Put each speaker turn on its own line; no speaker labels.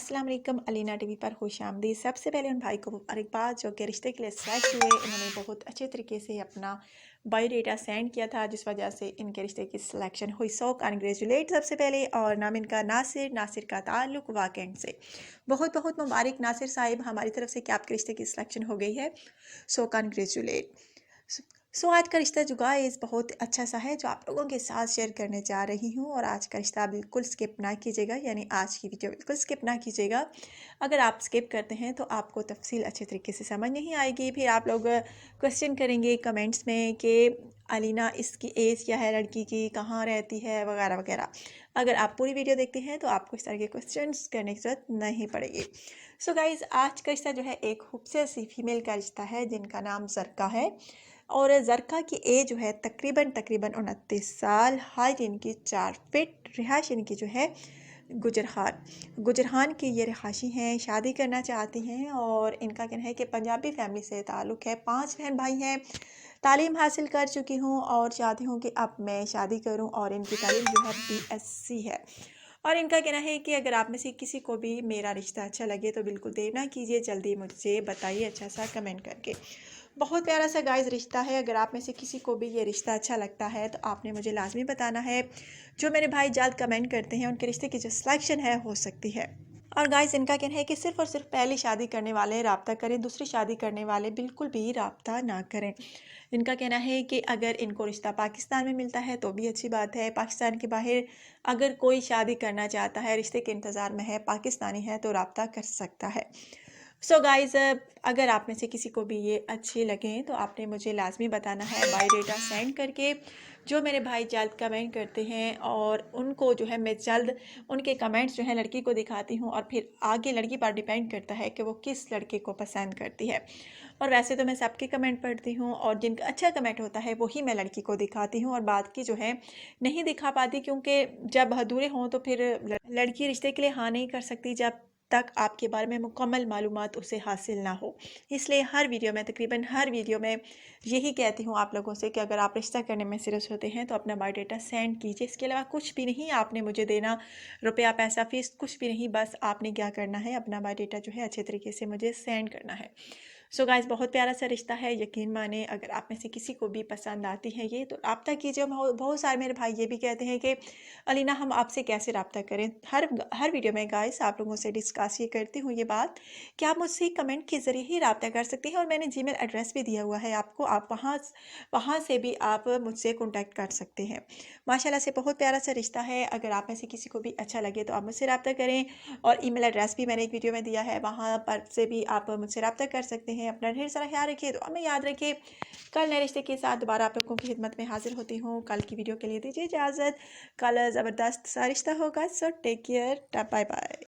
अस्सलाम वालेकुम। अलीना टीवी पर खुशामदीद। सबसे पहले उन भाई को मुबारकबाद जो कि रिश्ते के लिए सेलेक्ट हुए। इन्होंने बहुत अच्छे तरीके से अपना बायोडेटा सेंड किया था जिस वजह से इनके रिश्ते की सिलेक्शन हुई। सो कॉन्ग्रेचुलेट सबसे पहले। और नाम इनका नासिर का ताल्लुक वाकई से बहुत बहुत मुबारक नासिर साहिब, हमारी तरफ से कि आपके रिश्ते की सिलेक्शन हो गई है। सो कॉन्ग्रेचुलेट। सो आज का रिश्ता जो गाइस बहुत अच्छा सा है जो आप लोगों के साथ शेयर करने जा रही हूँ। और आज का रिश्ता बिल्कुल स्किप ना कीजिएगा, यानी आज की वीडियो बिल्कुल स्किप ना कीजिएगा। अगर आप स्किप करते हैं तो आपको तफसील अच्छे तरीके से समझ नहीं आएगी। फिर आप लोग क्वेश्चन करेंगे कमेंट्स में कि अलीना इसकी एज क्या है, लड़की की कहाँ रहती है, वगैरह वगैरह। अगर आप पूरी वीडियो देखते हैं तो आपको इस तरह के क्वेश्चन करने की जरूरत नहीं पड़ेगी। सो गाइज आज का रिश्ता जो है एक खूबसूरत सी फीमेल का रिश्ता है जिनका नाम जरका है। और जरका की एज जो है तकरीबन 29 साल। हाइट इनकी 4 फीट। रिहाइश इनकी जो है गुजरखान की ये रिहायशी हैं। शादी करना चाहती हैं और इनका कहना है कि पंजाबी फैमिली से ताल्लुक़ है। 5 बहन भाई हैं। तालीम हासिल कर चुकी हूँ और चाहती हूँ कि अब मैं शादी करूँ। और इनकी तालीम जो है BSc है। और इनका कहना है कि अगर आप में से किसी को भी मेरा रिश्ता अच्छा लगे तो बिल्कुल देर ना कीजिए, जल्दी मुझसे बताइए अच्छा सा कमेंट करके। बहुत प्यारा सा गाइस रिश्ता है। अगर आप में से किसी को भी ये रिश्ता अच्छा लगता है तो आपने मुझे लाजमी बताना है। जो मेरे भाई जल्द कमेंट करते हैं उनके रिश्ते की जो सिलेक्शन है हो सकती है। और गाइस इनका कहना है कि सिर्फ और सिर्फ पहली शादी करने वाले रब्ता करें, दूसरी शादी करने वाले बिल्कुल भी रब्ता ना करें। इनका कहना है कि अगर इनको रिश्ता पाकिस्तान में मिलता है तो भी अच्छी बात है। पाकिस्तान के बाहर अगर कोई शादी करना चाहता है, रिश्ते के इंतज़ार में है, पाकिस्तानी है तो रब्ता कर सकता है। सो गाइज़ अगर आप में से किसी को भी ये अच्छे लगें तो आपने मुझे लाजमी बताना है बायोडेटा सेंड करके। जो मेरे भाई जल्द कमेंट करते हैं और उनको जो है मैं जल्द उनके कमेंट्स जो है लड़की को दिखाती हूँ। और फिर आगे लड़की पर डिपेंड करता है कि वो किस लड़के को पसंद करती है। और वैसे तो मैं सबके कमेंट पढ़ती हूँ और जिनका अच्छा कमेंट होता है वही मैं लड़की को दिखाती हूँ। और बात की जो है नहीं दिखा पाती, क्योंकि जब अधूरे हों तो फिर लड़की रिश्ते के लिए हाँ नहीं कर सकती जब तक आपके बारे में मुकम्मल मालूमात उसे हासिल ना हो। इसलिए तकरीबन हर वीडियो में यही कहती हूँ आप लोगों से कि अगर आप रिश्ता करने में सीरियस होते हैं तो अपना बायोडेटा सेंड कीजिए। इसके अलावा कुछ भी नहीं आपने मुझे देना, रुपया पैसा फीस कुछ भी नहीं। बस आपने क्या करना है, अपना बायोडेटा जो है अच्छे तरीके से मुझे सेंड करना है। सो गाइस बहुत प्यारा सा रिश्ता है। यकीन माने अगर आप में से किसी को भी पसंद आती है ये तो रब्ता कीजिए। बहुत सारे मेरे भाई ये भी कहते हैं कि अलीना हम आपसे कैसे रब्ता करें। हर वीडियो में गाइस आप लोगों से डिस्कस ये करती हूँ ये बात कि आप मुझसे कमेंट के ज़रिए ही रब्ता कर सकती हैं। और मैंने जीमेल एड्रेस भी दिया हुआ है आपको, आप वहाँ से भी आप मुझसे कॉन्टैक्ट कर सकते हैं। माशाल्लाह से बहुत प्यारा सा रिश्ता है। अगर आप में से किसी को भी अच्छा लगे तो आप मुझसे रब्ता करें। और ईमेल एड्रेस भी मैंने एक वीडियो में दिया है, वहाँ पर से भी आप मुझसे रब्ता कर सकते हैं। अपना ढेर सारा ख्याल रखिए, तो हमें याद रखिए। कल नए रिश्ते के साथ दोबारा आप लोगों की खिदमत में हाजिर होती हूँ। कल की वीडियो के लिए दीजिए इजाज़त। कल ज़बरदस्त सा रिश्ता होगा। So take care, bye bye.